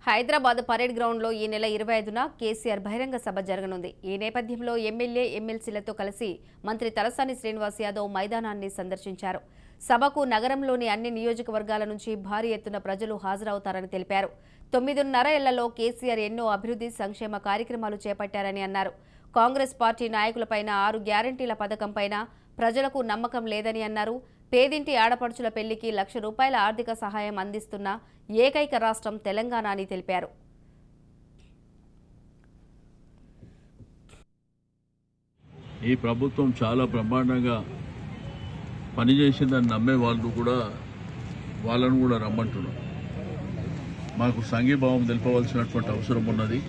Hyderabad parade గ్రౌండ్లో ఈ నెల 25న కేసీఆర్ బహిరంగ సభ జరగనుంది. ఈ నేపథ్యంలో ఎమ్మెల్యే ఎమ్మెల్సీలతో కలిసి మంత్రి తలసాని శ్రీనివాస్ యాదవ్ మైదానాన్ని సందర్శించారు. సభకు నగరంలోని అన్ని నియోజకవర్గాల నుంచి భారీ ఎత్తున ప్రజలు హాజరవుతారని తెలిపారు. 9.5 ఏళ్లలో కేసీఆర్ ఎన్నో అభివృద్ధి సంక్షేమ కార్యక్రమాలు చేపట్టారని అన్నారు. కాంగ్రెస్ పార్టీ నాయకులపైన 6 గ్యారంటీల పథకంపైన ప్రజలకు నమ్మకం లేదని అన్నారు. పేదింటి ఆడపడుచుల పెళ్లికి ₹1,00,000 ఆర్థిక సహాయం అందిస్తున్న ఏకైక రాష్ట్రం తెలంగాణ అని తెలిపారు. ఈ ప్రభుత్వం చాలా బ్రహ్మాండంగా పనిచేసిందని నమ్మే వాళ్ళను కూడా రమ్మంటున్నాం. మాకు సంఘీభావం తెలుపవలసినటువంటి అవసరం ఉన్నది.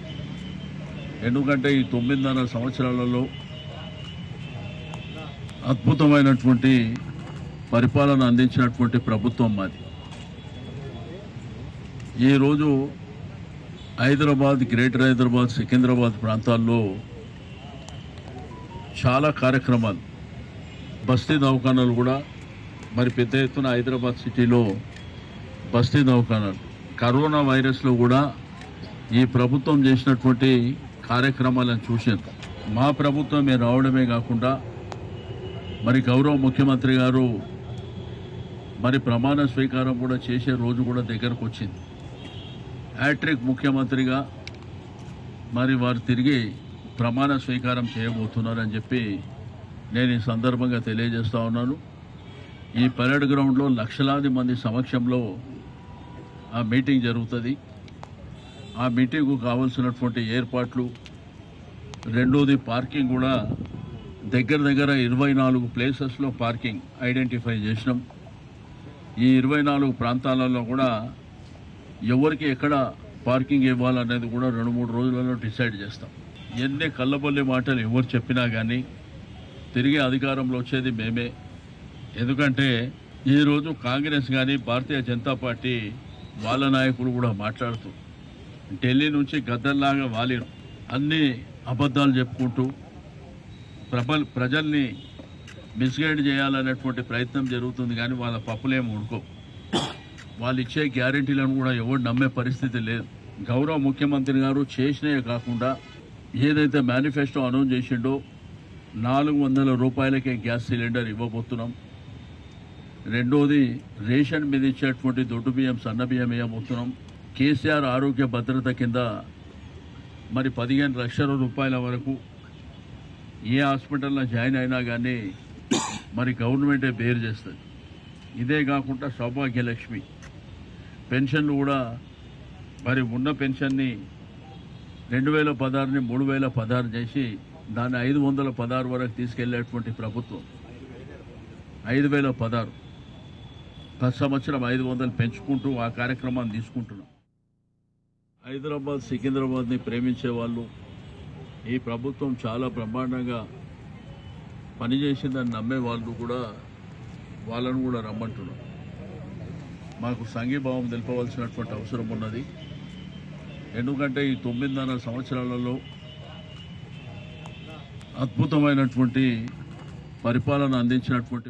ఎందుకంటే ఈ 9.5 సంవత్సరాలలో అద్భుతమైనటువంటి పరిపాలన అందించినటువంటి ప్రభుత్వం మాది. ఈరోజు హైదరాబాద్, గ్రేటర్ హైదరాబాద్, సికింద్రాబాద్ ప్రాంతాల్లో చాలా కార్యక్రమాలు, బస్తీ దవాఖానాలు కూడా మరి పెద్ద ఎత్తున హైదరాబాద్ సిటీలో బస్తీ దవాఖానాలు, కరోనా వైరస్లో కూడా ఈ ప్రభుత్వం చేసినటువంటి కార్యక్రమాలను చూసాను. మా ప్రభుత్వమే రావడమే కాకుండా మరి గౌరవ ముఖ్యమంత్రి గారు మరి ప్రమాణ స్వీకారం కూడా చేసే రోజు కూడా దగ్గరకు వచ్చింది. హ్యాట్రిక్ ముఖ్యమంత్రిగా మరి వారు తిరిగి ప్రమాణ స్వీకారం చేయబోతున్నారని చెప్పి నేను ఈ సందర్భంగా తెలియజేస్తా ఉన్నాను. ఈ పరేడ్ గ్రౌండ్లో లక్షలాది మంది సమక్షంలో ఆ మీటింగ్ జరుగుతుంది. ఆ మీటింగ్కు కావాల్సినటువంటి ఏర్పాట్లు, రెండోది పార్కింగ్ కూడా దగ్గర 24 ప్లేసెస్లో పార్కింగ్ ఐడెంటిఫై చేసినాం. ఈ 24 ప్రాంతాలలో కూడా ఎవరికి ఎక్కడ పార్కింగ్ ఇవ్వాలనేది కూడా 2-3 రోజులలో డిసైడ్ చేస్తాం. ఎన్ని కళ్ళబొల్లి మాటలు ఎవరు చెప్పినా కానీ తిరిగి అధికారంలో వచ్చేది మేమే. ఎందుకంటే ఈరోజు కాంగ్రెస్ కానీ భారతీయ జనతా పార్టీ వాళ్ళ నాయకులు కూడా మాట్లాడుతూ ఢిల్లీ నుంచి గద్దల్లాగా వాలిరు అన్ని అబద్ధాలు చెప్పుకుంటూ ప్రజల్ని మిస్గైడ్ చేయాలనేటువంటి ప్రయత్నం జరుగుతుంది. కానీ వాళ్ళ పప్పులేమో ఉడుకో, వాళ్ళు ఇచ్చే గ్యారెంటీలను కూడా ఎవరు నమ్మే పరిస్థితి లేదు. గౌరవ ముఖ్యమంత్రి గారు చేసినవే కాకుండా ఏదైతే మేనిఫెస్టో అనౌన్స్ చేసిండో ₹400కే గ్యాస్ సిలిండర్ ఇవ్వబోతున్నాం. రెండోది రేషన్ మీద ఇచ్చేటువంటి దొడ్డు బియ్యం, సన్న బియ్యం ఇవ్వబోతున్నాం. కేసీఆర్ ఆరోగ్య భద్రత కింద మరి 15 లక్షల రూపాయల వరకు ఏ హాస్పిటల్లో జాయిన్ అయినా కానీ మరి గవర్నమెంటే బేర్ చేస్తుంది. ఇదే కాకుండా సౌభాగ్యలక్ష్మి పెన్షన్లు కూడా మరి ఉన్న పెన్షన్ని 2016ని 3016 చేసి దాన్ని 516 వరకు తీసుకెళ్లేటువంటి ప్రభుత్వం. 5016 ప్రతి సంవత్సరం 500 పెంచుకుంటూ ఆ కార్యక్రమాన్ని తీసుకుంటున్నాం. హైదరాబాద్, సికింద్రాబాద్ని ప్రేమించే వాళ్ళు ఈ ప్రభుత్వం చాలా బ్రహ్మాండంగా పనిచేసిందని నమ్మే వాళ్ళను కూడా రమ్మంటున్నాం. మాకు సంఘీభావం తెలుపవలసినటువంటి అవసరం ఉన్నది. ఎందుకంటే ఈ 9.5 సంవత్సరాలలో అద్భుతమైనటువంటి పరిపాలన అందించినటువంటి